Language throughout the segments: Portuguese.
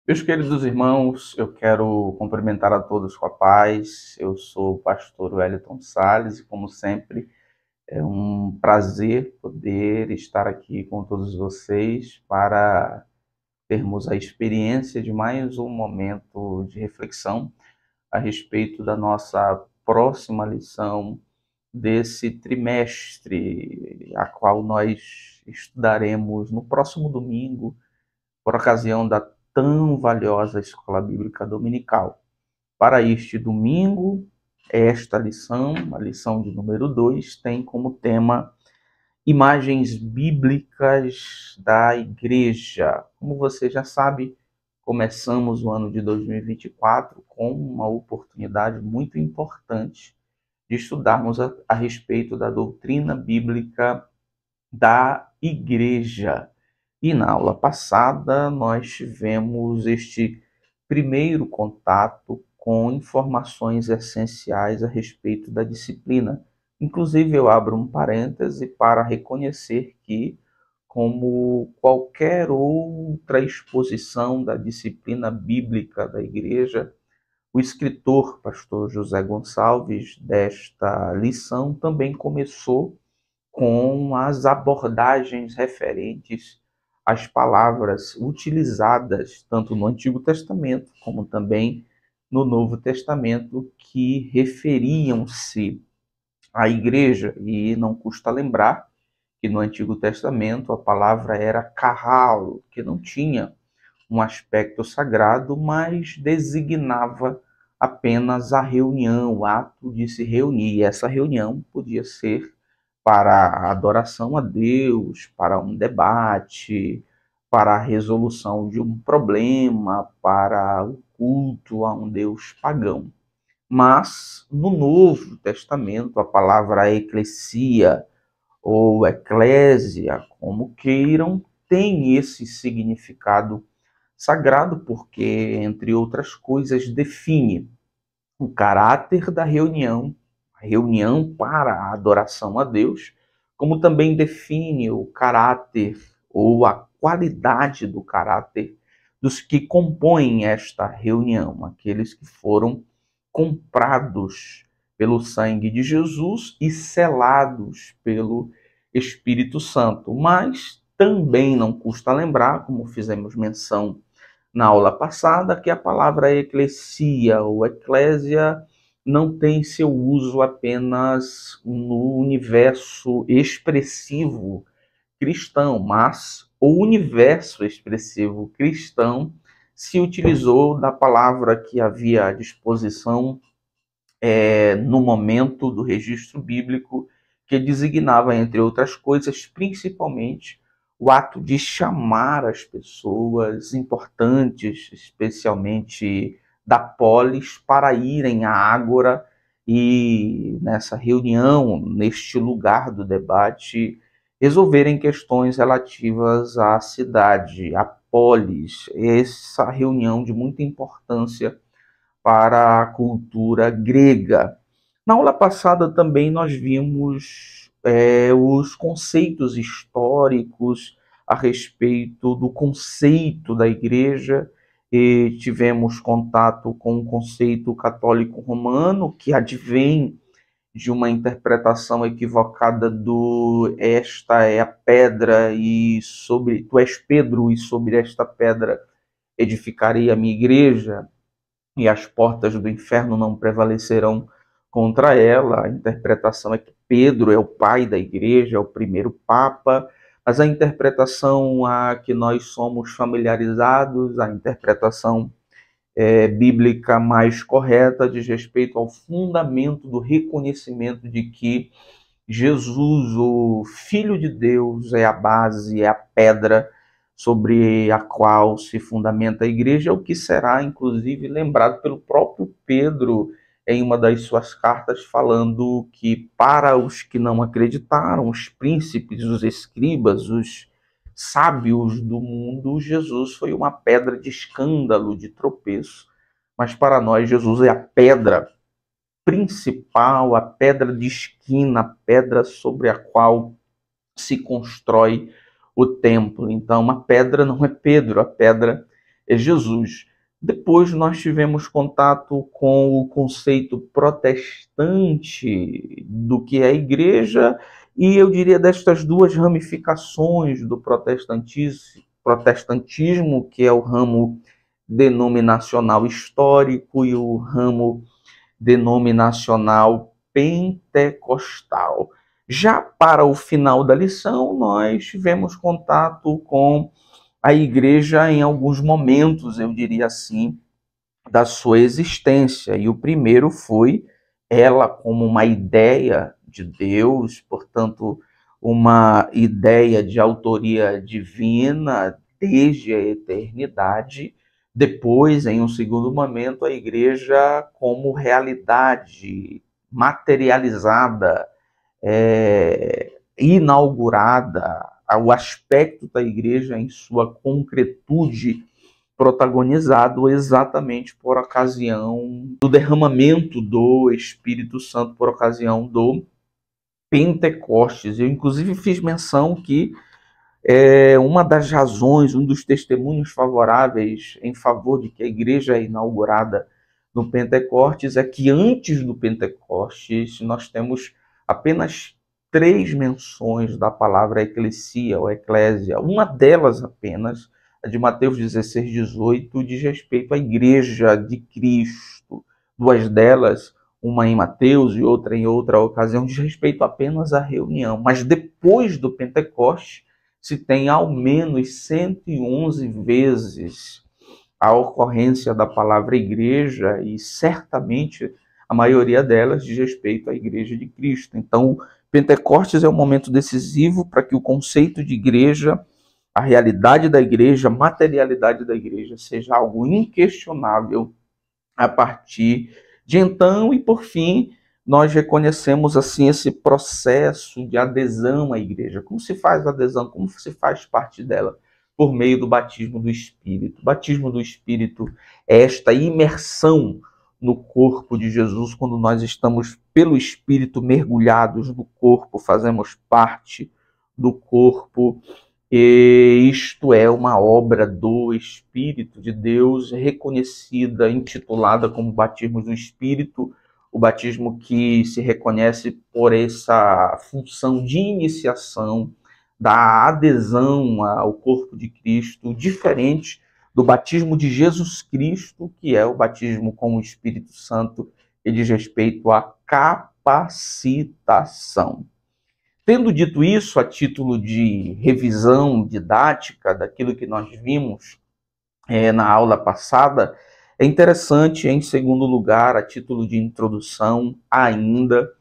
Meus queridos irmãos, eu quero cumprimentar a todos com a paz. Eu sou o pastor Wellington Salles e, como sempre, é um prazer poder estar aqui com todos vocês para termos a experiência de mais um momento de reflexão a respeito da nossa próxima lição desse trimestre, a qual nós estudaremos no próximo domingo por ocasião da tão valiosa Escola Bíblica Dominical. Para este domingo, esta lição, a lição de número 2, tem como tema imagens bíblicas da igreja. Como você já sabe, começamos o ano de 2024 com uma oportunidade muito importante de estudarmos a respeito da doutrina bíblica da igreja. E na aula passada nós tivemos este primeiro contato com informações essenciais a respeito da disciplina. Inclusive, eu abro um parêntese para reconhecer que, como qualquer outra exposição da disciplina bíblica da igreja, o escritor, pastor José Gonçalves, desta lição também começou com as abordagens referentes às palavras utilizadas tanto no Antigo Testamento como também no Novo Testamento que referiam-se à igreja. E não custa lembrar que no Antigo Testamento a palavra era carral, que não tinha um aspecto sagrado, mas designava apenas a reunião, o ato de se reunir. E essa reunião podia ser para a adoração a Deus, para um debate, para a resolução de um problema, para o culto a um Deus pagão. Mas no Novo Testamento, a palavra eclesia ou eclésia, como queiram, tem esse significado sagrado porque, entre outras coisas, define o caráter da reunião, a reunião para a adoração a Deus, como também define o caráter ou a qualidade do caráter dos que compõem esta reunião, aqueles que foram comprados pelo sangue de Jesus e selados pelo Espírito Santo. Mas também não custa lembrar, como fizemos menção na aula passada, que a palavra eclesia ou eclésia não tem seu uso apenas no universo expressivo cristão, mas o universo expressivo cristão se utilizou da palavra que havia à disposição no momento do registro bíblico, que designava, entre outras coisas, principalmente o ato de chamar as pessoas importantes, especialmente da polis, para irem à ágora e, nessa reunião, neste lugar do debate, resolverem questões relativas à cidade, à polis. Essa reunião de muita importância para a cultura grega. Na aula passada também nós vimos os conceitos históricos a respeito do conceito da igreja e tivemos contato com o conceito católico romano, que advém de uma interpretação equivocada do esta é a pedra e sobre tu és Pedro e sobre esta pedra edificarei a minha igreja e as portas do inferno não prevalecerão contra ela. A interpretação é que Pedro é o pai da igreja, é o primeiro papa, mas a interpretação a que nós somos familiarizados, a interpretação bíblica mais correta diz respeito ao fundamento do reconhecimento de que Jesus, o Filho de Deus, é a base, é a pedra sobre a qual se fundamenta a igreja, o que será, inclusive, lembrado pelo próprio Pedro em uma das suas cartas, falando que para os que não acreditaram, os príncipes, os escribas, os sábios do mundo, Jesus foi uma pedra de escândalo, de tropeço. Mas para nós, Jesus é a pedra principal, a pedra de esquina, a pedra sobre a qual se constrói o templo. Então, a pedra não é Pedro, a pedra é Jesus. Depois nós tivemos contato com o conceito protestante do que é a igreja, e eu diria destas duas ramificações do protestantismo, que é o ramo denominacional histórico e o ramo denominacional pentecostal. Já para o final da lição, nós tivemos contato com a igreja em alguns momentos, eu diria assim, da sua existência. E o primeiro foi ela como uma ideia de Deus, portanto, uma ideia de autoria divina desde a eternidade. Depois, em um segundo momento, a igreja como realidade materializada, inaugurada, o aspecto da igreja em sua concretude, protagonizado exatamente por ocasião do derramamento do Espírito Santo, por ocasião do Pentecostes. Eu, inclusive, fiz menção que uma das razões, um dos testemunhos favoráveis em favor de que a igreja é inaugurada no Pentecostes é que antes do Pentecostes nós temos apenas 3 menções da palavra eclesia ou eclésia. Uma delas apenas, a de Mateus 16, 18, diz respeito à igreja de Cristo. 2 delas, uma em Mateus e outra em outra ocasião, diz respeito apenas à reunião. Mas depois do Pentecostes, se tem ao menos 111 vezes a ocorrência da palavra igreja, e certamente a maioria delas diz respeito à igreja de Cristo. Então, Pentecostes é um momento decisivo para que o conceito de igreja, a realidade da igreja, a materialidade da igreja seja algo inquestionável a partir de então. E por fim, nós reconhecemos assim esse processo de adesão à igreja. Como se faz a adesão? Como se faz parte dela? Por meio do batismo do Espírito. O batismo do Espírito é esta imersão no corpo de Jesus, quando nós estamos pelo Espírito mergulhados no corpo, fazemos parte do corpo, e isto é uma obra do Espírito de Deus, reconhecida, intitulada como batismo do Espírito, o batismo que se reconhece por essa função de iniciação, da adesão ao corpo de Cristo, diferente do batismo de Jesus Cristo, que é o batismo com o Espírito Santo, que diz respeito à capacitação. Tendo dito isso, a título de revisão didática daquilo que nós vimos na aula passada, é interessante, em segundo lugar, a título de introdução ainda,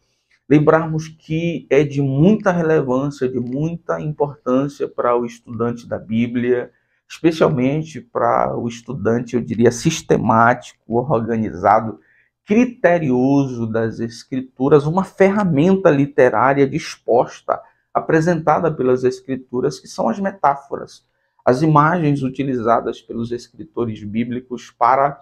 lembrarmos que é de muita relevância, de muita importância para o estudante da Bíblia, especialmente para o estudante, eu diria, sistemático, organizado, criterioso das Escrituras, uma ferramenta literária disposta, apresentada pelas Escrituras, que são as metáforas, as imagens utilizadas pelos escritores bíblicos para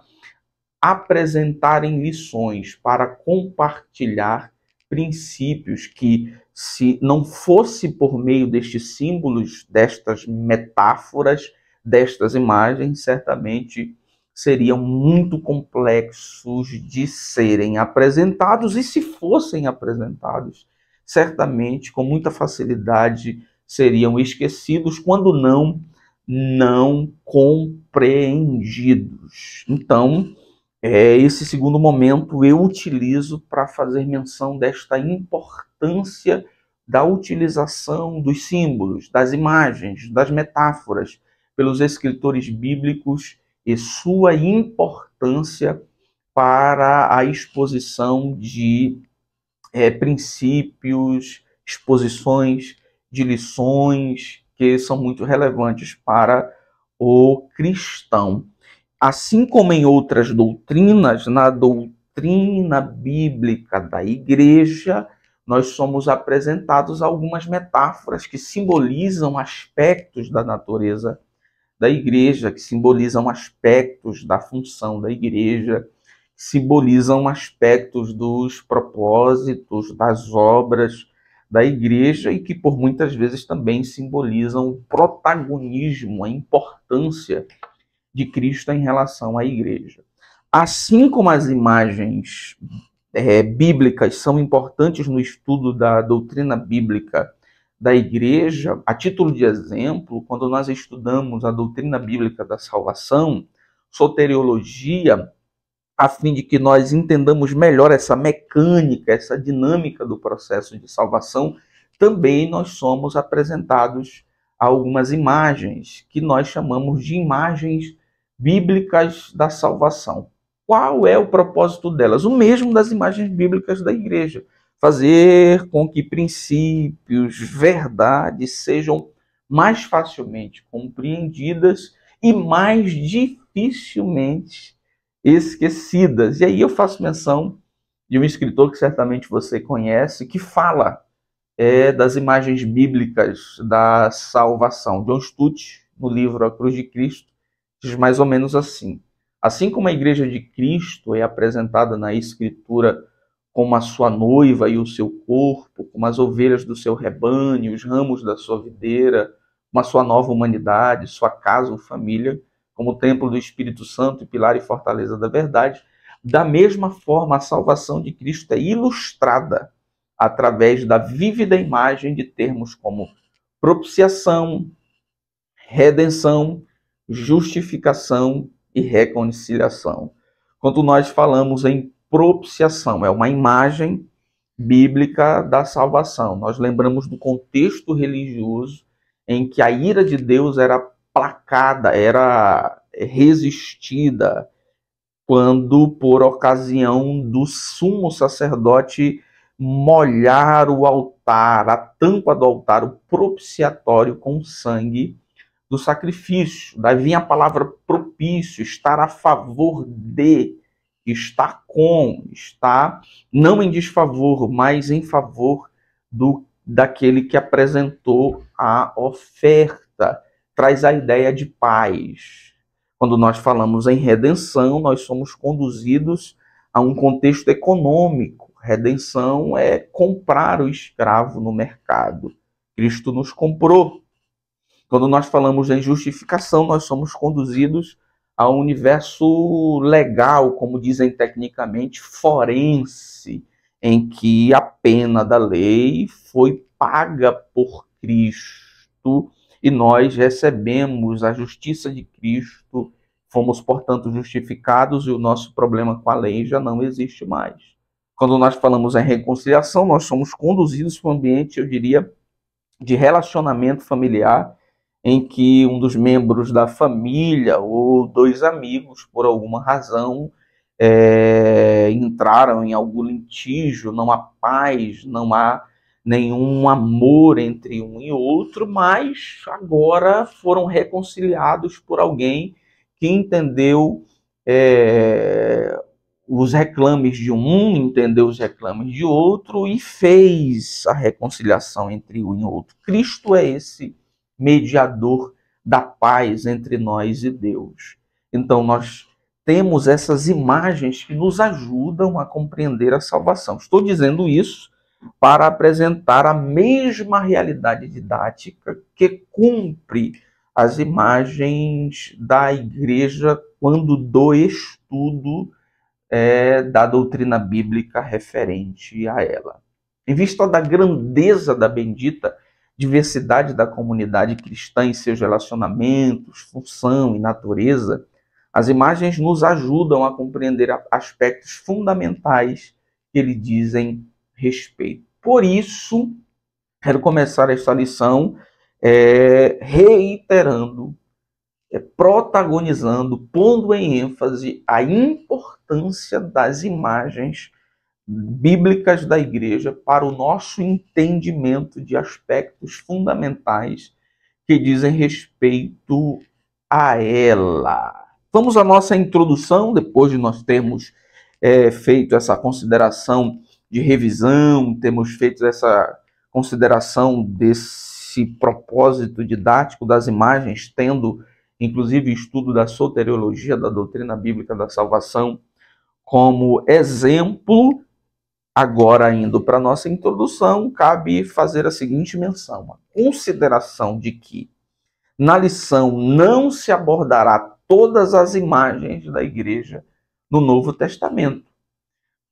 apresentarem lições, para compartilhar princípios que, se não fosse por meio destes símbolos, destas metáforas, destas imagens, certamente seriam muito complexos de serem apresentados, e se fossem apresentados, certamente, com muita facilidade, seriam esquecidos, quando não compreendidos. Então, esse segundo momento eu utilizo para fazer menção desta importância da utilização dos símbolos, das imagens, das metáforas pelos escritores bíblicos e sua importância para a exposição de princípios, exposições de lições que são muito relevantes para o cristão. Assim como em outras doutrinas, na doutrina bíblica da igreja, nós somos apresentados algumas metáforas que simbolizam aspectos da natureza da igreja, que simbolizam aspectos da função da igreja, que simbolizam aspectos dos propósitos, das obras da igreja, e que por muitas vezes também simbolizam o protagonismo, a importância de Cristo em relação à igreja. Assim como as imagens bíblicas são importantes no estudo da doutrina bíblica da igreja, a título de exemplo, quando nós estudamos a doutrina bíblica da salvação, soteriologia, a fim de que nós entendamos melhor essa mecânica, essa dinâmica do processo de salvação, também nós somos apresentados a algumas imagens que nós chamamos de imagens bíblicas da salvação. Qual é o propósito delas? O mesmo das imagens bíblicas da igreja. Fazer com que princípios, verdades sejam mais facilmente compreendidas e mais dificilmente esquecidas. E aí eu faço menção de um escritor que certamente você conhece, que fala das imagens bíblicas da salvação. John Stott, no livro A Cruz de Cristo, diz mais ou menos assim: assim como a igreja de Cristo é apresentada na Escritura como a sua noiva e o seu corpo, como as ovelhas do seu rebanho, os ramos da sua videira, como a sua nova humanidade, sua casa ou família, como o templo do Espírito Santo e pilar e fortaleza da verdade, da mesma forma a salvação de Cristo é ilustrada através da vívida imagem de termos como propiciação, redenção, justificação e reconciliação. Quando nós falamos em propiciação, é uma imagem bíblica da salvação. Nós lembramos do contexto religioso em que a ira de Deus era placada, era resistida, quando, por ocasião do sumo sacerdote molhar o altar, a tampa do altar, o propiciatório com sangue do sacrifício. Daí vinha a palavra propício, estar a favor de, estar com, estar não em desfavor, mas em favor daquele que apresentou a oferta. Traz a ideia de paz. Quando nós falamos em redenção, nós somos conduzidos a um contexto econômico. Redenção é comprar o escravo no mercado. Cristo nos comprou. Quando nós falamos em justificação, nós somos conduzidos ao universo legal, como dizem tecnicamente, forense, em que a pena da lei foi paga por Cristo e nós recebemos a justiça de Cristo, fomos, portanto, justificados e o nosso problema com a lei já não existe mais. Quando nós falamos em reconciliação, nós somos conduzidos para um ambiente, eu diria, de relacionamento familiar, em que um dos membros da família ou dois amigos, por alguma razão, entraram em algum litígio, não há paz, não há nenhum amor entre um e outro, mas agora foram reconciliados por alguém que entendeu os reclames de um, entendeu os reclames de outro e fez a reconciliação entre um e outro. Cristo é esse mediador da paz entre nós e Deus. Então nós temos essas imagens que nos ajudam a compreender a salvação. Estou dizendo isso para apresentar a mesma realidade didática que cumpre as imagens da igreja quando do estudo da doutrina bíblica referente a ela. Em vista da grandeza da bendita diversidade da comunidade cristã em seus relacionamentos, função e natureza, as imagens nos ajudam a compreender aspectos fundamentais que lhe dizem respeito. Por isso, quero começar esta lição reiterando, protagonizando, pondo em ênfase a importância das imagens bíblicas da igreja para o nosso entendimento de aspectos fundamentais que dizem respeito a ela. Vamos à nossa introdução, depois de nós termos feito essa consideração de revisão, temos feito essa consideração desse propósito didático das imagens, tendo inclusive estudo da soteriologia, da doutrina bíblica da salvação, como exemplo. Agora, indo para a nossa introdução, cabe fazer a seguinte menção: a consideração de que na lição não se abordará todas as imagens da igreja no Novo Testamento.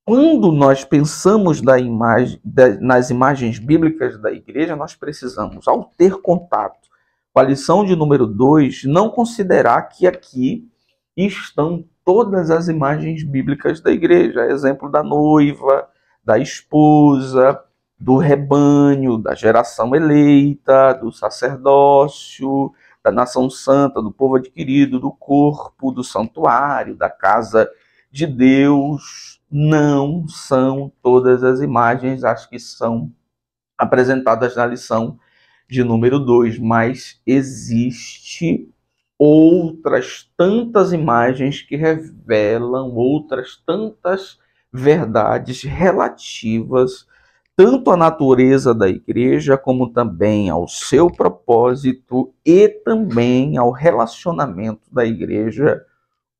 Quando nós pensamos nas imagens bíblicas da igreja, nós precisamos, ao ter contato com a lição de número 2, não considerar que aqui estão todas as imagens bíblicas da igreja. Exemplo da noiva, da esposa, do rebanho, da geração eleita, do sacerdócio, da nação santa, do povo adquirido, do corpo, do santuário, da casa de Deus. Não são todas as imagens as que são apresentadas na lição de número 2, mas existe outras tantas imagens que revelam outras tantas verdades relativas tanto à natureza da igreja, como também ao seu propósito e também ao relacionamento da igreja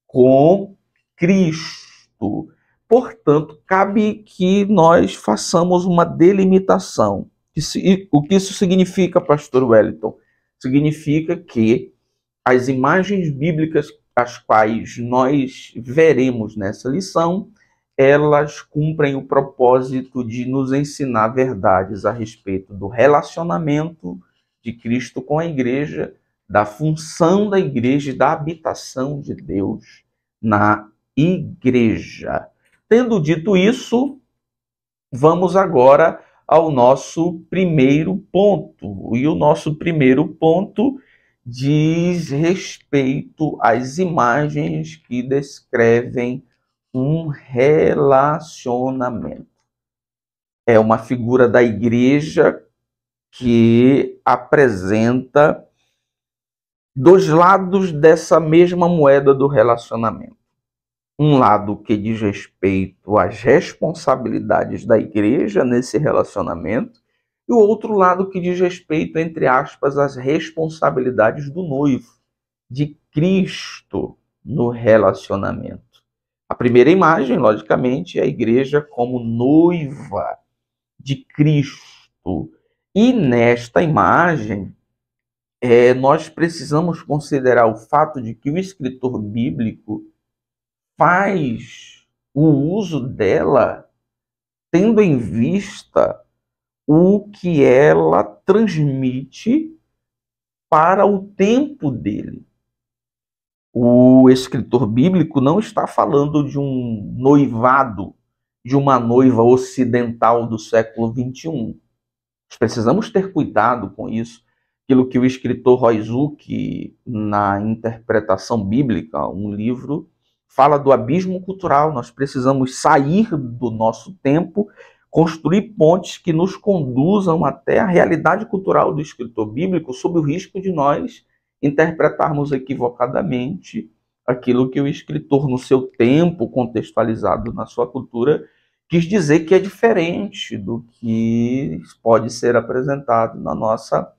com Cristo. Portanto, cabe que nós façamos uma delimitação. O que isso significa, pastor Wellington? Significa que as imagens bíblicas as quais nós veremos nessa lição, elas cumprem o propósito de nos ensinar verdades a respeito do relacionamento de Cristo com a igreja, da função da igreja e da habitação de Deus na igreja. Tendo dito isso, vamos agora ao nosso primeiro ponto. E o nosso primeiro ponto diz respeito às imagens que descrevem um relacionamento. É uma figura da igreja que apresenta dois lados dessa mesma moeda do relacionamento. Um lado que diz respeito às responsabilidades da igreja nesse relacionamento, e o outro lado que diz respeito, entre aspas, às responsabilidades do noivo, de Cristo no relacionamento. A primeira imagem, logicamente, é a igreja como noiva de Cristo. E nesta imagem, nós precisamos considerar o fato de que o escritor bíblico faz o uso dela tendo em vista o que ela transmite para o tempo dele. O escritor bíblico não está falando de um noivado, de uma noiva ocidental do século XXI. Nós precisamos ter cuidado com isso. Aquilo que o escritor Roy Zuck, na Interpretação Bíblica, um livro, fala do abismo cultural. Nós precisamos sair do nosso tempo, construir pontes que nos conduzam até a realidade cultural do escritor bíblico, sob o risco de nós interpretarmos equivocadamente aquilo que o escritor, no seu tempo, contextualizado na sua cultura, quis dizer que é diferente do que pode ser apresentado na nossa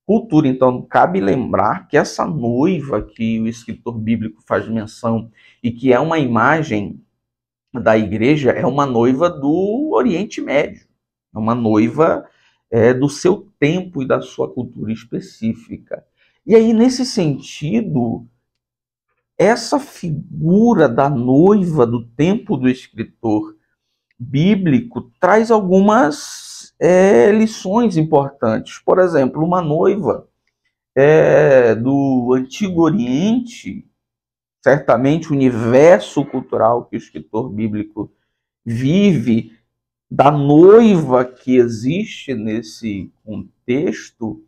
cultura. Então, cabe lembrar que essa noiva que o escritor bíblico faz menção e que é uma imagem da igreja, é uma noiva do Oriente Médio, é uma noiva do seu tempo e da sua cultura específica. E aí, nesse sentido, essa figura da noiva do tempo do escritor bíblico traz algumas lições importantes. Por exemplo, uma noiva do Antigo Oriente, certamente o universo cultural que o escritor bíblico vive, da noiva que existe nesse contexto,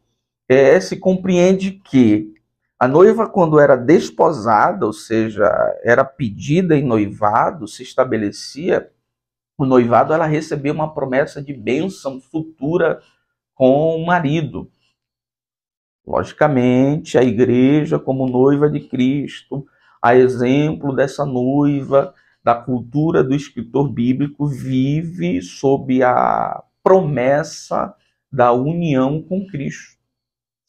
se compreende que a noiva, quando era desposada, ou seja, era pedida em noivado, se estabelecia o noivado, ela recebia uma promessa de bênção futura com o marido. Logicamente, a igreja, como noiva de Cristo, a exemplo dessa noiva da cultura do escritor bíblico, vive sob a promessa da união com Cristo.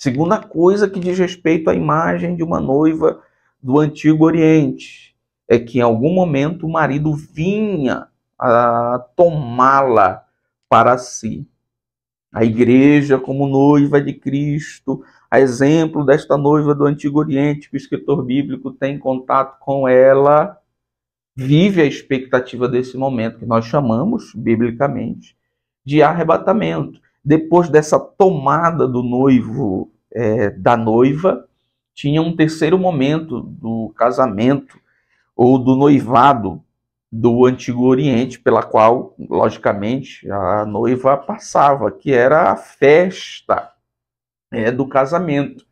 Segunda coisa que diz respeito à imagem de uma noiva do Antigo Oriente é que em algum momento o marido vinha a tomá-la para si. A igreja, como noiva de Cristo, A exemplo desta noiva do Antigo Oriente, que o escritor bíblico tem contato com ela, vive a expectativa desse momento, que nós chamamos, biblicamente, de arrebatamento. Depois dessa tomada do noivo, da noiva, tinha um terceiro momento do casamento, ou do noivado do Antigo Oriente, pela qual, logicamente, a noiva passava, que era a festa do casamento.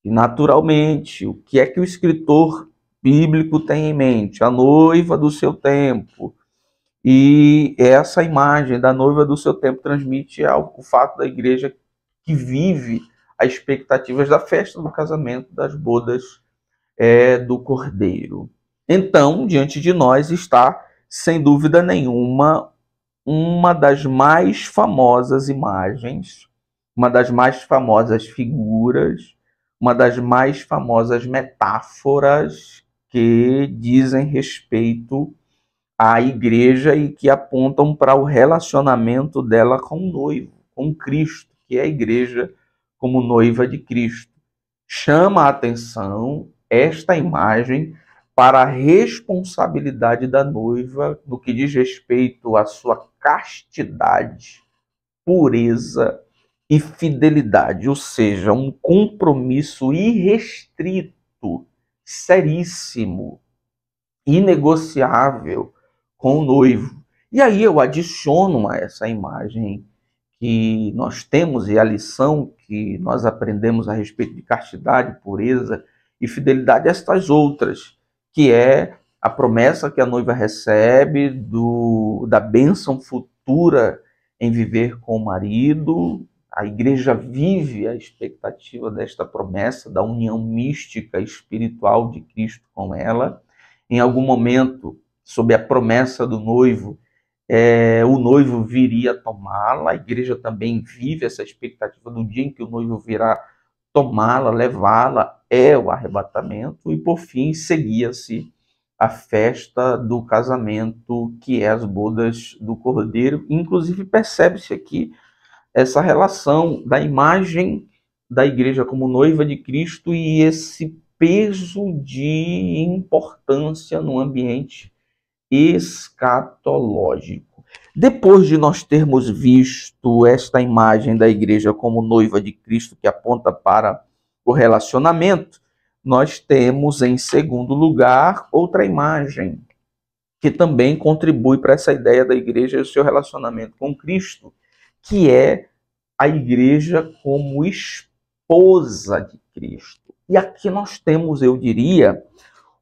E, naturalmente, o que é que o escritor bíblico tem em mente? A noiva do seu tempo. E essa imagem da noiva do seu tempo transmite o fato da igreja que vive as expectativas da festa do casamento, das bodas do Cordeiro. Então, diante de nós está, sem dúvida nenhuma, uma das mais famosas imagens, uma das mais famosas figuras, uma das mais famosas metáforas que dizem respeito à igreja e que apontam para o relacionamento dela com o noivo, com Cristo, que é a igreja como noiva de Cristo. Chama a atenção esta imagem para a responsabilidade da noiva no que diz respeito à sua castidade, pureza e fidelidade, ou seja, um compromisso irrestrito, seríssimo, inegociável com o noivo. E aí eu adiciono a essa imagem que nós temos e a lição que nós aprendemos a respeito de castidade, pureza e fidelidade, estas outras, que é a promessa que a noiva recebe da bênção futura em viver com o marido. A igreja vive a expectativa desta promessa, da união mística espiritual de Cristo com ela. Em algum momento, sob a promessa do noivo, o noivo viria tomá-la. A igreja também vive essa expectativa do dia em que o noivo virá tomá-la, levá-la, é o arrebatamento. E, por fim, seguia-se a festa do casamento, que é as bodas do Cordeiro. Inclusive, percebe-se aqui essa relação da imagem da igreja como noiva de Cristo e esse peso de importância no ambiente escatológico. Depois de nós termos visto esta imagem da igreja como noiva de Cristo, que aponta para o relacionamento, nós temos, em segundo lugar, outra imagem que também contribui para essa ideia da igreja e o seu relacionamento com Cristo, que é a igreja como esposa de Cristo. E aqui nós temos, eu diria,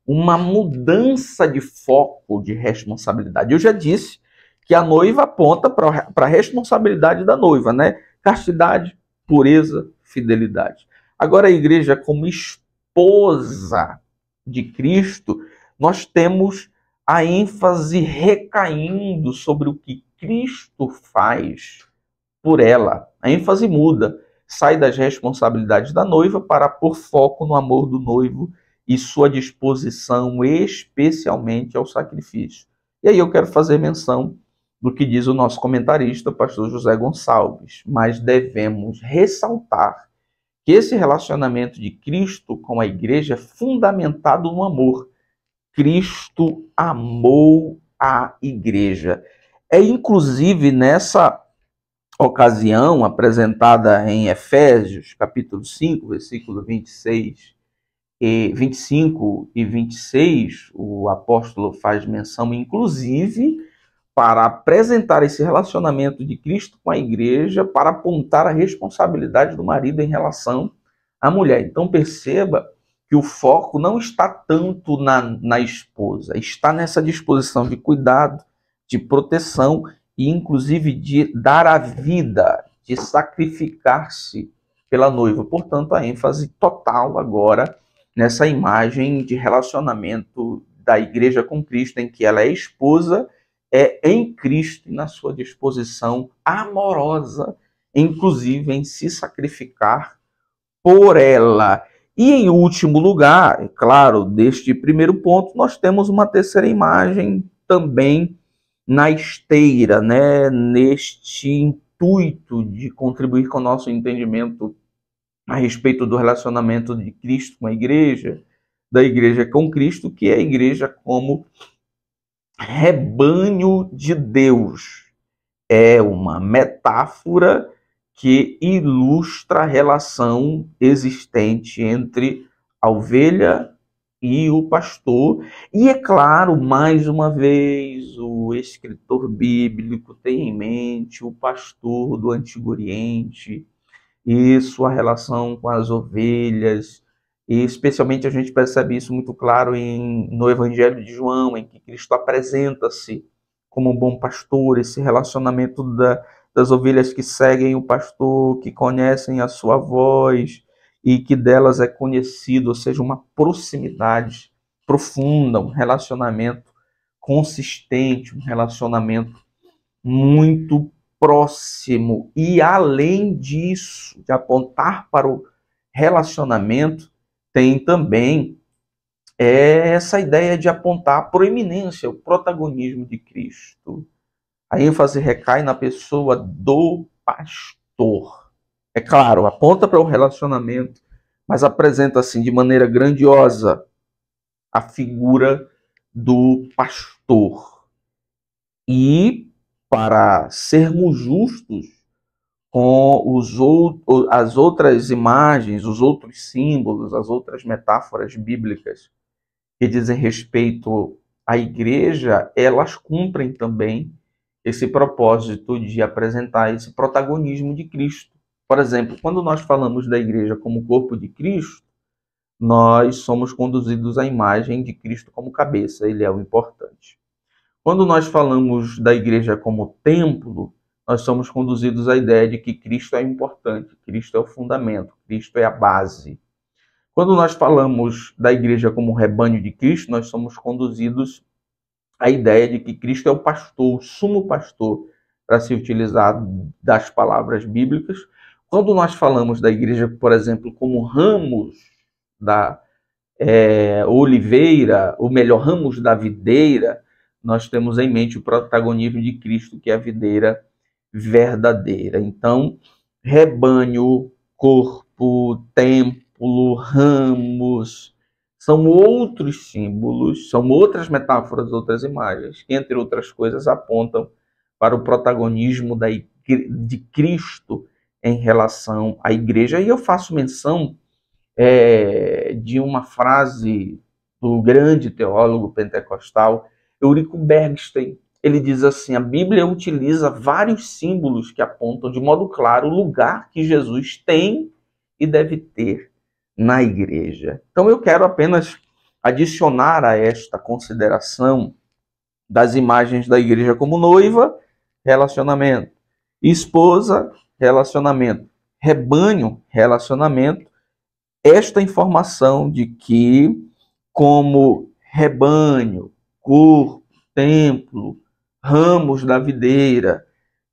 uma mudança de foco de responsabilidade. Eu já disse que a noiva aponta para a responsabilidade da noiva, né? Castidade, pureza, fidelidade. Agora, a igreja como esposa de Cristo, nós temos a ênfase recaindo sobre o que Cristo faz por ela. A ênfase muda, sai das responsabilidades da noiva para pôr foco no amor do noivo e sua disposição especialmente ao sacrifício. E aí eu quero fazer menção do que diz o nosso comentarista, pastor José Gonçalves, mas devemos ressaltar que esse relacionamento de Cristo com a igreja é fundamentado no amor. Cristo amou a igreja. É inclusive nessa ocasião apresentada em Efésios, capítulo 5, versículo 25 e 26, o apóstolo faz menção, inclusive, para apresentar esse relacionamento de Cristo com a igreja, para apontar a responsabilidade do marido em relação à mulher. Então perceba que o foco não está tanto na esposa, está nessa disposição de cuidado, de proteção e inclusive de dar a vida, de sacrificar-se pela noiva. Portanto, a ênfase total agora nessa imagem de relacionamento da igreja com Cristo, em que ela é esposa, é em Cristo e na sua disposição amorosa, inclusive em se sacrificar por ela. E em último lugar, é claro, deste primeiro ponto, nós temos uma terceira imagem também na esteira, né? Neste intuito de contribuir com o nosso entendimento a respeito do relacionamento de Cristo com a igreja, da igreja com Cristo, que é a igreja como rebanho de Deus. É uma metáfora que ilustra a relação existente entre a ovelha e o pastor. E é claro, mais uma vez, o escritor bíblico tem em mente o pastor do Antigo Oriente e sua relação com as ovelhas. E especialmente a gente percebe isso muito claro no Evangelho de João, em que Cristo apresenta-se como um bom pastor, esse relacionamento das ovelhas que seguem o pastor, que conhecem a sua voz e que delas é conhecido, ou seja, uma proximidade profunda, um relacionamento consistente, um relacionamento muito próximo. E além disso, de apontar para o relacionamento, tem também essa ideia de apontar a proeminência, o protagonismo de Cristo. A ênfase recai na pessoa do pastor. É claro, aponta para o relacionamento, mas apresenta assim de maneira grandiosa a figura do pastor. E para sermos justos com as outras imagens, os outros símbolos, as outras metáforas bíblicas que dizem respeito à igreja, elas cumprem também esse propósito de apresentar esse protagonismo de Cristo. Por exemplo, quando nós falamos da igreja como corpo de Cristo, nós somos conduzidos à imagem de Cristo como cabeça, ele é o importante. Quando nós falamos da igreja como templo, nós somos conduzidos à ideia de que Cristo é importante, Cristo é o fundamento, Cristo é a base. Quando nós falamos da igreja como rebanho de Cristo, nós somos conduzidos à ideia de que Cristo é o pastor, o sumo pastor, para se utilizar das palavras bíblicas. Quando nós falamos da igreja, por exemplo, como ramos da oliveira, ou melhor, ramos da videira, nós temos em mente o protagonismo de Cristo, que é a videira verdadeira. Então, rebanho, corpo, templo, ramos, são outros símbolos, são outras metáforas, outras imagens, que, entre outras coisas, apontam para o protagonismo de Cristo em relação à igreja. E eu faço menção de uma frase do grande teólogo pentecostal Eurico Bergstein. Ele diz assim: a Bíblia utiliza vários símbolos que apontam de modo claro o lugar que Jesus tem e deve ter na igreja. Então eu quero apenas adicionar a esta consideração das imagens da igreja como noiva, relacionamento, esposa, relacionamento, rebanho, relacionamento, esta informação de que, como rebanho, corpo, templo, ramos da videira,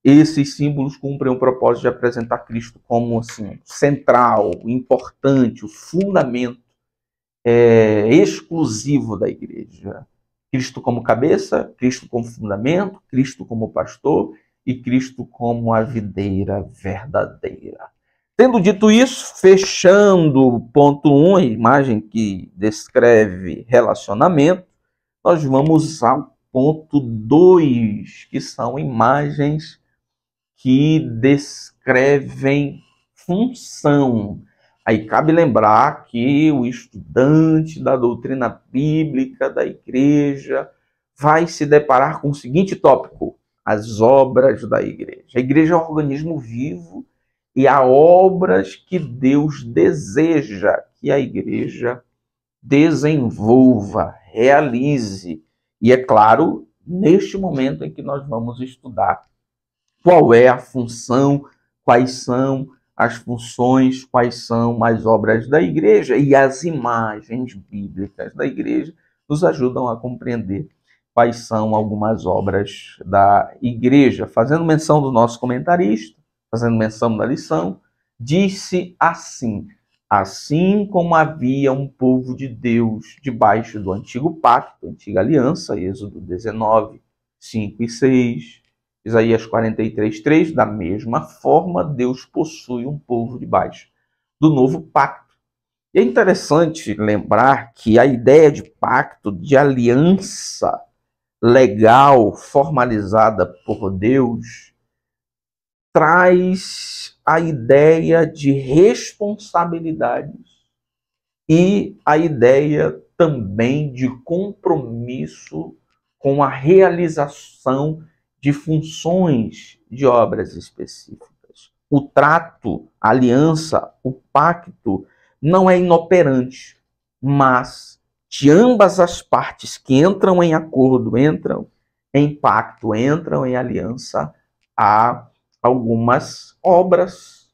esses símbolos cumprem o propósito de apresentar Cristo como assim, central, importante, o fundamento exclusivo da igreja. Cristo como cabeça, Cristo como fundamento, Cristo como pastor e Cristo como a videira verdadeira. Tendo dito isso, fechando o ponto 1, a imagem que descreve relacionamento, nós vamos ao ponto 2, que são imagens que descrevem função. Aí cabe lembrar que o estudante da doutrina bíblica da igreja vai se deparar com o seguinte tópico: as obras da igreja. A igreja é um organismo vivo e há obras que Deus deseja que a igreja desenvolva, realize. E é claro, neste momento em que nós vamos estudar qual é a função, quais são as funções, quais são as obras da igreja, e as imagens bíblicas da igreja nos ajudam a compreender quais são algumas obras da igreja. Fazendo menção do nosso comentarista, fazendo menção da lição, disse assim: assim como havia um povo de Deus debaixo do antigo pacto, antiga aliança, Êxodo 19, 5 e 6, Isaías 43, 3, da mesma forma Deus possui um povo debaixo do novo pacto. E é interessante lembrar que a ideia de pacto, de aliança legal formalizada por Deus, traz a ideia de responsabilidades e a ideia também de compromisso com a realização de funções de obras específicas. O trato, a aliança, o pacto não é inoperante, mas de ambas as partes que entram em acordo, entram em pacto, entram em aliança, há algumas obras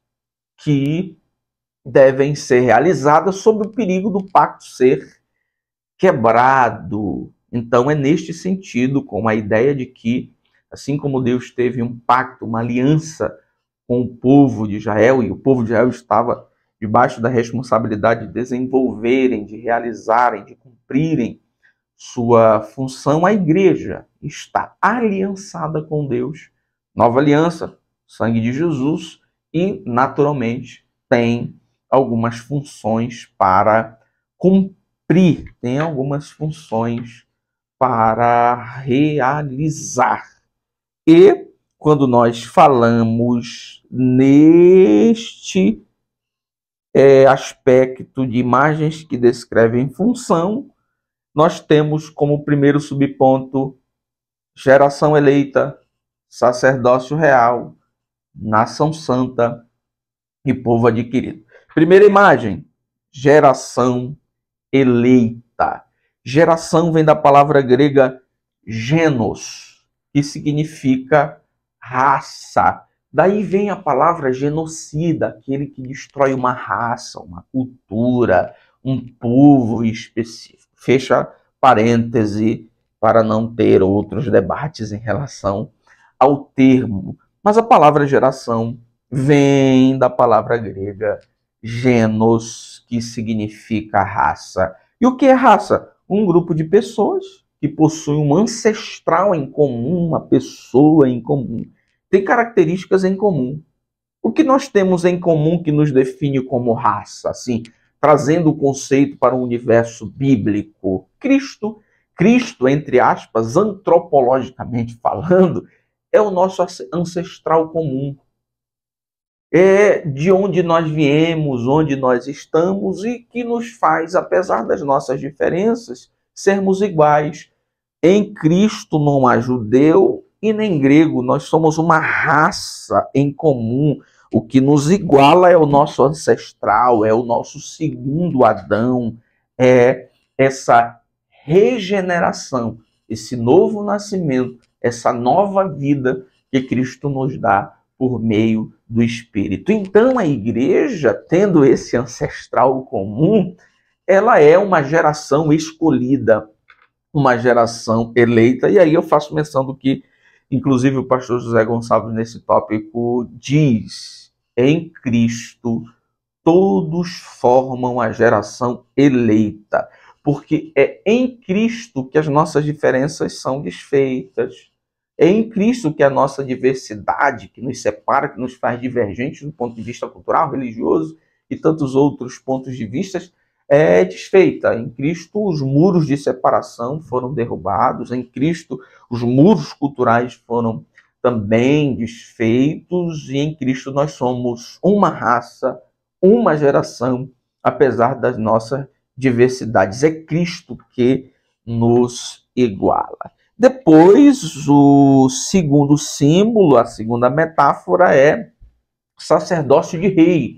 que devem ser realizadas sob o perigo do pacto ser quebrado. Então é neste sentido, com a ideia de que, assim como Deus teve um pacto, uma aliança com o povo de Israel, e o povo de Israel estava debaixo da responsabilidade de desenvolverem, de realizarem, de cumprirem sua função, a igreja está aliançada com Deus. Nova aliança, sangue de Jesus, e naturalmente tem algumas funções para cumprir, tem algumas funções para realizar. E quando nós falamos neste aspecto de imagens que descrevem função, nós temos como primeiro subponto geração eleita, sacerdócio real, nação santa e povo adquirido. Primeira imagem, geração eleita. Geração vem da palavra grega genos, que significa raça. Daí vem a palavra genocida, aquele que destrói uma raça, uma cultura, um povo específico. Fecha parêntese para não ter outros debates em relação ao termo. Mas a palavra geração vem da palavra grega genos, que significa raça. E o que é raça? Um grupo de pessoas que possui um ancestral em comum, uma pessoa em comum. Tem características em comum. O que nós temos em comum que nos define como raça? Assim, trazendo o conceito para o universo bíblico. Cristo, entre aspas, antropologicamente falando, é o nosso ancestral comum. É de onde nós viemos, onde nós estamos e que nos faz, apesar das nossas diferenças, sermos iguais. Em Cristo não há judeu e nem grego, nós somos uma raça em comum. O que nos iguala é o nosso ancestral, é o nosso segundo Adão, é essa regeneração, esse novo nascimento, essa nova vida que Cristo nos dá por meio do Espírito. Então a igreja, tendo esse ancestral comum, ela é uma geração escolhida, uma geração eleita. E aí eu faço menção do que, inclusive, o pastor José Gonçalves, nesse tópico, diz: em Cristo todos formam a geração eleita, porque é em Cristo que as nossas diferenças são desfeitas. É em Cristo que a nossa diversidade, que nos separa, que nos faz divergentes do ponto de vista cultural, religioso e tantos outros pontos de vista, é desfeita. Em Cristo, os muros de separação foram derrubados. Em Cristo, os muros culturais foram também desfeitos. E em Cristo, nós somos uma raça, uma geração, apesar das nossas diversidades. É Cristo que nos iguala. Depois, o segundo símbolo, a segunda metáfora é sacerdócio de rei,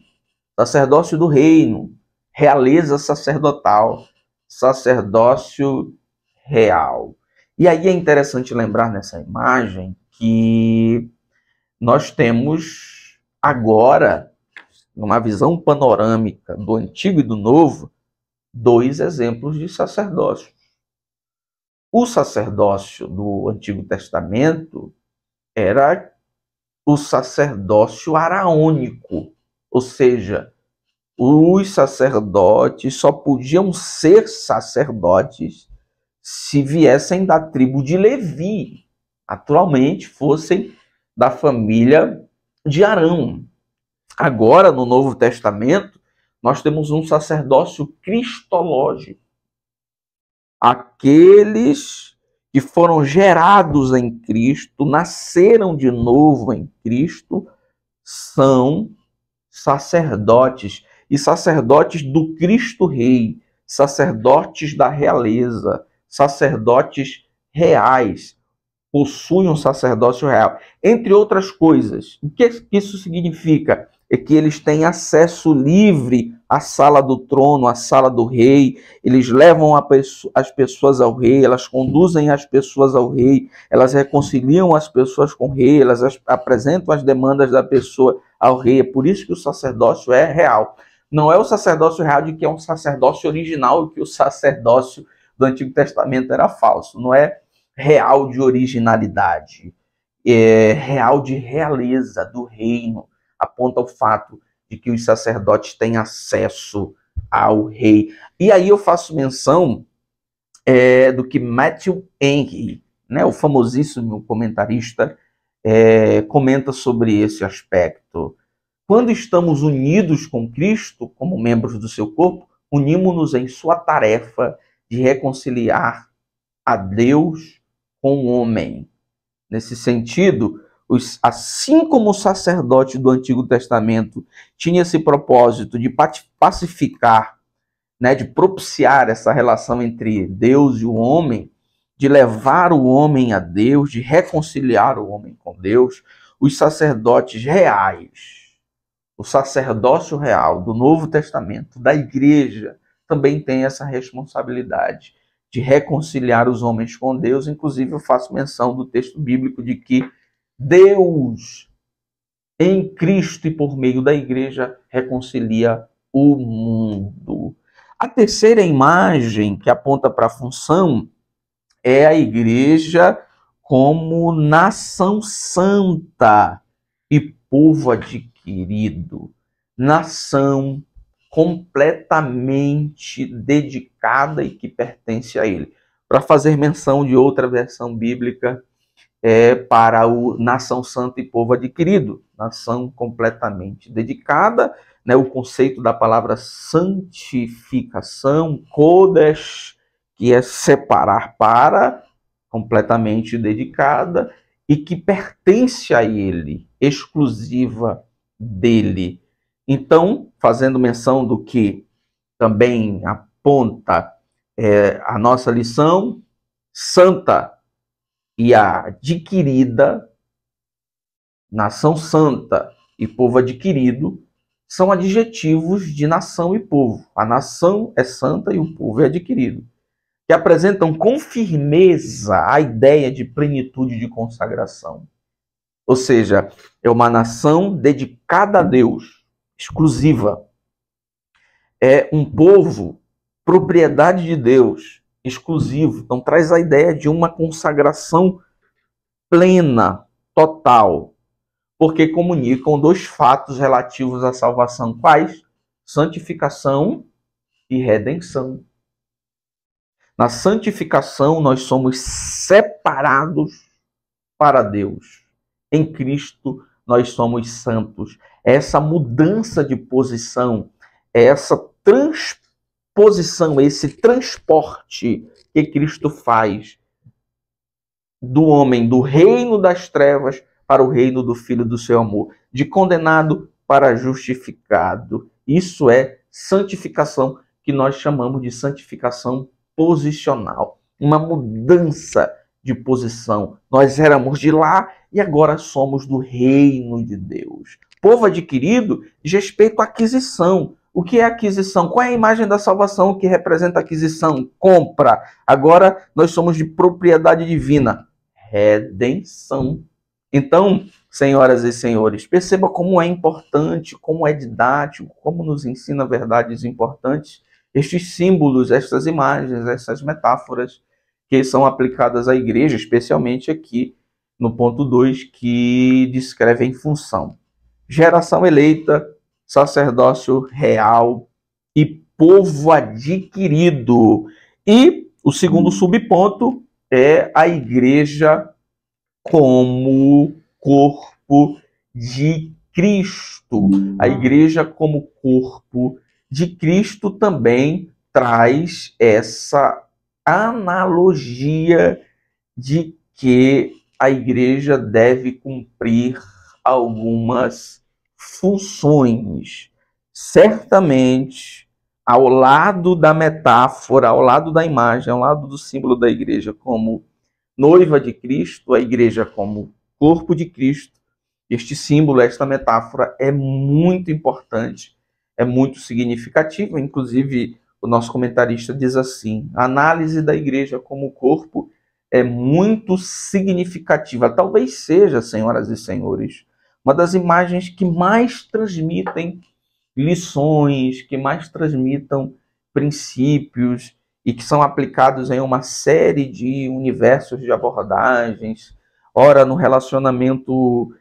sacerdócio do reino, realeza sacerdotal, sacerdócio real. E aí é interessante lembrar nessa imagem que nós temos agora, numa visão panorâmica do Antigo e do Novo, dois exemplos de sacerdócio. O sacerdócio do Antigo Testamento era o sacerdócio araônico, ou seja, os sacerdotes só podiam ser sacerdotes se viessem da tribo de Levi, atualmente fossem da família de Arão. Agora, no Novo Testamento, Nós temos um sacerdócio cristológico. Aqueles que foram gerados em Cristo, nasceram de novo em Cristo, são sacerdotes, e sacerdotes do Cristo Rei, sacerdotes da realeza, sacerdotes reais, possuem um sacerdócio real. Entre outras coisas, o que isso significa? É que eles têm acesso livre à sala do trono, à sala do rei, eles levam as pessoas ao rei, elas conduzem as pessoas ao rei, elas reconciliam as pessoas com o rei, elas apresentam as demandas da pessoa ao rei. É por isso que o sacerdócio é real. Não é o sacerdócio real de que é um sacerdócio original, que o sacerdócio do Antigo Testamento era falso. Não é real de originalidade, é real de realeza do reino. Aponta o fato de que os sacerdotes têm acesso ao rei. E aí eu faço menção do que Matthew Henry, né, o famosíssimo comentarista, comenta sobre esse aspecto. Quando estamos unidos com Cristo, como membros do seu corpo, unimos-nos em sua tarefa de reconciliar a Deus com o homem. Nesse sentido, assim como o sacerdote do Antigo Testamento tinha esse propósito de pacificar, né, de propiciar essa relação entre Deus e o homem, de levar o homem a Deus, de reconciliar o homem com Deus, os sacerdotes reais, o sacerdócio real do Novo Testamento, da igreja, também tem essa responsabilidade de reconciliar os homens com Deus. Inclusive, eu faço menção do texto bíblico de que Deus, em Cristo e por meio da igreja, reconcilia o mundo. A terceira imagem que aponta para a função é a igreja como nação santa e povo adquirido. Nação completamente dedicada e que pertence a ele. Para fazer menção de outra versão bíblica, para o nação santa e povo adquirido, nação completamente dedicada, né? O conceito da palavra santificação, kodesh, que é separar para, completamente dedicada e que pertence a ele, exclusiva dele. Então, fazendo menção do que também aponta a nossa lição, santa e adquirida, nação santa e povo adquirido, são adjetivos de nação e povo. A nação é santa e o povo é adquirido, que apresentam com firmeza a ideia de plenitude de consagração. Ou seja, é uma nação dedicada a Deus, exclusiva. É um povo, propriedade de Deus, exclusivo. Então traz a ideia de uma consagração plena, total, porque comunicam dois fatos relativos à salvação. Quais? Santificação e redenção. Na santificação, nós somos separados para Deus. Em Cristo, nós somos santos. Essa mudança de posição, essa transposição, esse transporte que Cristo faz do homem, do reino das trevas para o reino do Filho do seu amor, de condenado para justificado. Isso é santificação, que nós chamamos de santificação posicional. Uma mudança de posição. Nós éramos de lá e agora somos do reino de Deus. Povo adquirido diz respeito à aquisição. O que é aquisição? Qual é a imagem da salvação que representa aquisição? Compra. Agora nós somos de propriedade divina. Redenção. Então, senhoras e senhores, perceba como é importante, como é didático, como nos ensina verdades importantes, estes símbolos, estas imagens, essas metáforas que são aplicadas à igreja, especialmente aqui no ponto 2, que descrevem função. Geração eleita, sacerdócio real e povo adquirido. E o segundo subponto é a igreja como corpo de Cristo. A igreja como corpo de Cristo também traz essa analogia de que a igreja deve cumprir algumas funções. Certamente, ao lado da metáfora, ao lado da imagem, ao lado do símbolo da igreja como noiva de Cristo, a igreja como corpo de Cristo, este símbolo, esta metáfora é muito importante, é muito significativo. Inclusive, o nosso comentarista diz assim: a análise da igreja como corpo é muito significativa. Talvez seja, senhoras e senhores, uma das imagens que mais transmitem lições, que mais transmitam princípios e que são aplicados em uma série de universos de abordagens, ora no relacionamento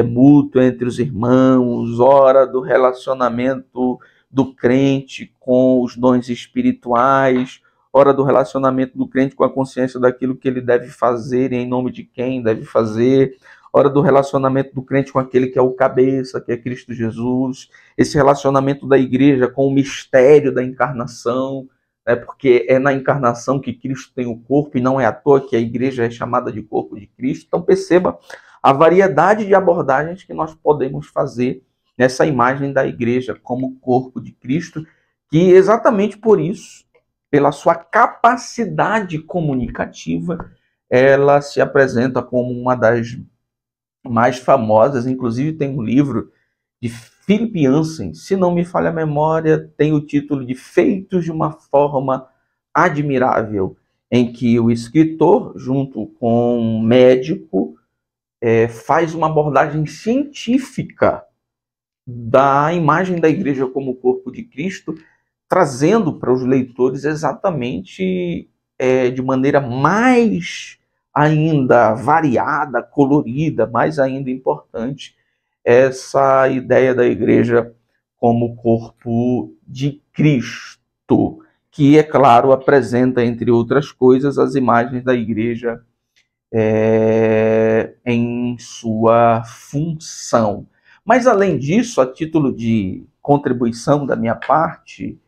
mútuo entre os irmãos, ora do relacionamento do crente com os dons espirituais, ora do relacionamento do crente com a consciência daquilo que ele deve fazer e em nome de quem deve fazer, ora do relacionamento do crente com aquele que é o cabeça, que é Cristo Jesus, esse relacionamento da igreja com o mistério da encarnação, né, porque é na encarnação que Cristo tem o corpo, e não é à toa que a igreja é chamada de corpo de Cristo. Então perceba a variedade de abordagens que nós podemos fazer nessa imagem da igreja como corpo de Cristo, que exatamente por isso, pela sua capacidade comunicativa, ela se apresenta como uma das mais famosas. Inclusive tem um livro de Philip Yancey, se não me falha a memória, tem o título de Feitos de uma Forma Admirável, em que o escritor, junto com um médico, faz uma abordagem científica da imagem da igreja como corpo de Cristo, trazendo para os leitores exatamente de maneira mais ainda variada, colorida, mais ainda importante, essa ideia da igreja como corpo de Cristo, que, é claro, apresenta, entre outras coisas, as imagens da igreja em sua função. Mas, além disso, a título de contribuição da minha parte,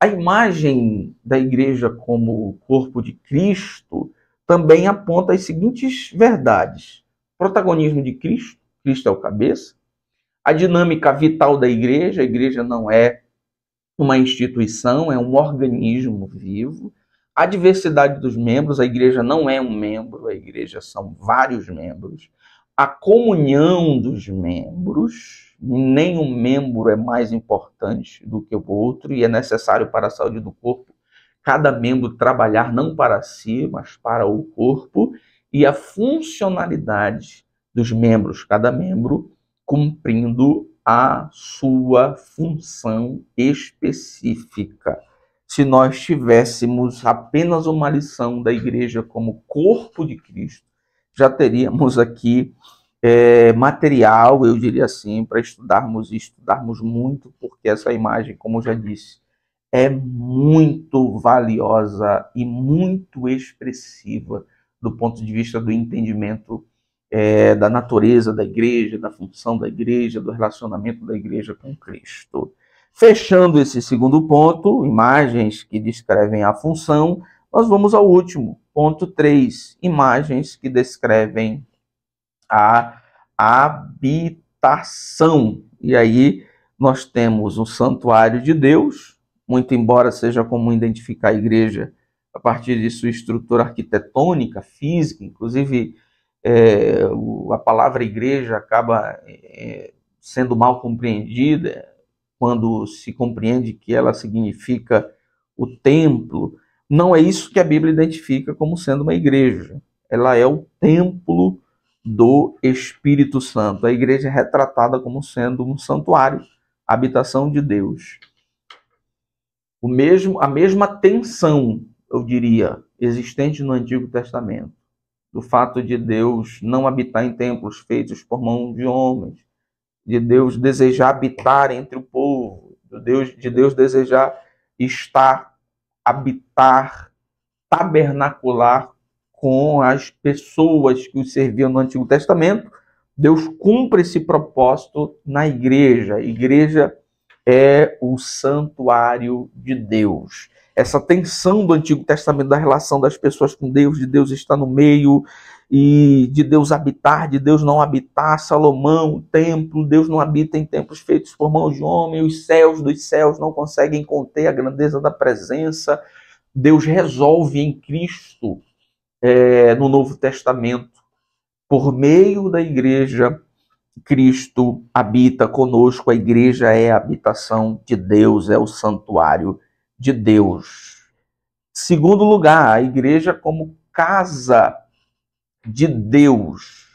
a imagem da igreja como corpo de Cristo também aponta as seguintes verdades: protagonismo de Cristo, Cristo é o cabeça; a dinâmica vital da igreja, a igreja não é uma instituição, é um organismo vivo; a diversidade dos membros, a igreja não é um membro, a igreja são vários membros; a comunhão dos membros, nenhum membro é mais importante do que o outro, e é necessário para a saúde do corpo cada membro trabalhar não para si, mas para o corpo; e a funcionalidade dos membros, cada membro cumprindo a sua função específica. Se nós tivéssemos apenas uma lição da igreja como corpo de Cristo, já teríamos aqui material, eu diria assim, para estudarmos e estudarmos muito, porque essa imagem, como eu já disse, é muito valiosa e muito expressiva do ponto de vista do entendimento da natureza da igreja, da função da igreja, do relacionamento da igreja com Cristo. Fechando esse segundo ponto, imagens que descrevem a função, nós vamos ao último, ponto 3, imagens que descrevem a habitação. E aí nós temos o santuário de Deus, muito embora seja comum identificar a igreja a partir de sua estrutura arquitetônica, física, inclusive a palavra igreja acaba sendo mal compreendida quando se compreende que ela significa o templo. Não é isso que a Bíblia identifica como sendo uma igreja. Ela é o templo do Espírito Santo. A igreja é retratada como sendo um santuário, a habitação de Deus. A mesma tensão, eu diria, existente no Antigo Testamento, do fato de Deus não habitar em templos feitos por mão de homens, de Deus desejar habitar entre o povo, de Deus desejar habitar, tabernacular com as pessoas que o serviam no Antigo Testamento. Deus cumpre esse propósito na igreja. A igreja é o santuário de Deus. Essa tensão do Antigo Testamento da relação das pessoas com Deus, de Deus estar no meio, e de Deus habitar, de Deus não habitar. Salomão, o templo, Deus não habita em templos feitos por mãos de homem, os céus dos céus não conseguem conter a grandeza da presença. Deus resolve em Cristo, no Novo Testamento, por meio da igreja. Cristo habita conosco, a igreja é a habitação de Deus, é o santuário de Deus. Segundo lugar, a igreja como casa de Deus.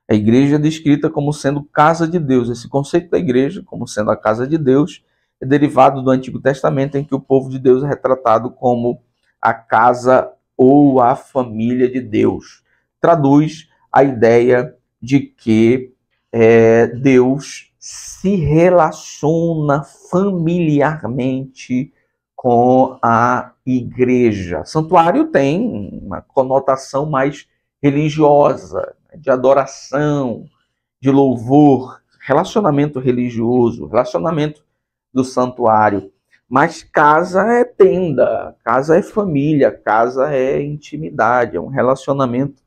A igreja é descrita como sendo casa de Deus. Esse conceito da igreja como sendo a casa de Deus é derivado do Antigo Testamento, em que o povo de Deus é retratado como a casa ou a família de Deus. Traduz a ideia de que Deus se relaciona familiarmente com a igreja. Santuário tem uma conotação mais religiosa, de adoração, de louvor, relacionamento religioso, relacionamento do santuário. Mas casa é tenda, casa é família, casa é intimidade, é um relacionamento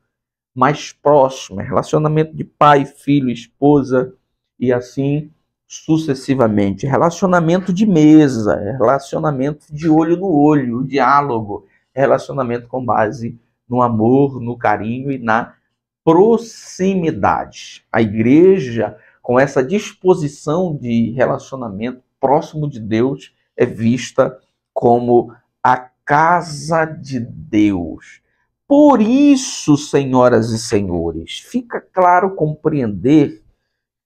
mais próximo, é relacionamento de pai, filho, esposa e assim sucessivamente. Relacionamento de mesa, relacionamento de olho no olho, diálogo, relacionamento com base no amor, no carinho e na proximidade. A igreja, com essa disposição de relacionamento próximo de Deus, é vista como a casa de Deus. Por isso, senhoras e senhores, fica claro compreender,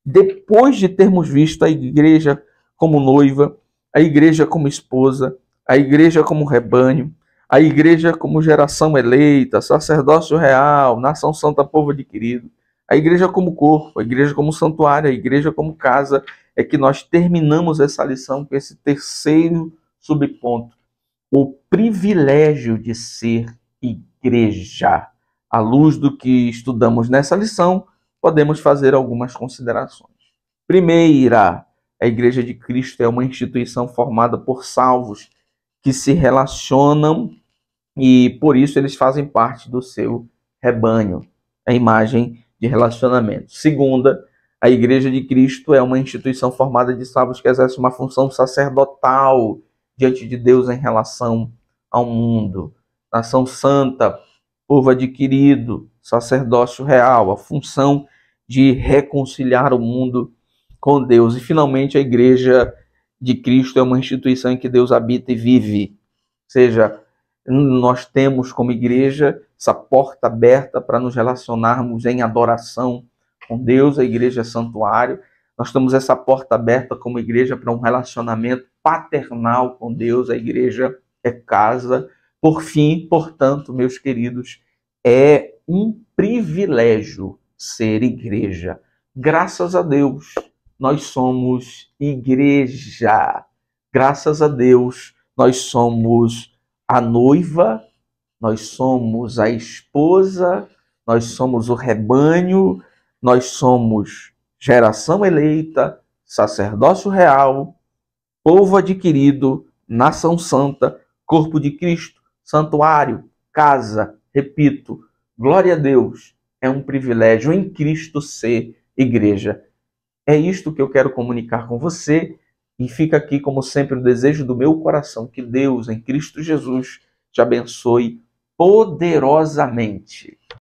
depois de termos visto a igreja como noiva, a igreja como esposa, a igreja como rebanho, a igreja como geração eleita, sacerdócio real, nação santa, povo adquirido, a igreja como corpo, a igreja como santuário, a igreja como casa, é que nós terminamos essa lição com esse terceiro subponto, o privilégio de ser igreja. À luz do que estudamos nessa lição, podemos fazer algumas considerações. Primeira, a Igreja de Cristo é uma instituição formada por salvos que se relacionam e, por isso, eles fazem parte do seu rebanho. A imagem de relacionamento. Segunda, a Igreja de Cristo é uma instituição formada de salvos que exerce uma função sacerdotal diante de Deus em relação ao mundo. Nação santa, povo adquirido, sacerdócio real, a função de reconciliar o mundo com Deus. E, finalmente, a Igreja de Cristo é uma instituição em que Deus habita e vive. Ou seja, nós temos como igreja essa porta aberta para nos relacionarmos em adoração com Deus, a igreja é santuário. Nós temos essa porta aberta como igreja para um relacionamento paternal com Deus, a igreja é casa. Por fim, portanto, meus queridos, é um privilégio ser igreja. Graças a Deus, nós somos igreja. Graças a Deus, nós somos a noiva, nós somos a esposa, nós somos o rebanho, nós somos geração eleita, sacerdócio real, povo adquirido, nação santa, corpo de Cristo, santuário, casa. Repito, glória a Deus, é um privilégio em Cristo ser igreja. É isto que eu quero comunicar com você e fica aqui, como sempre, o desejo do meu coração, que Deus, em Cristo Jesus, te abençoe poderosamente.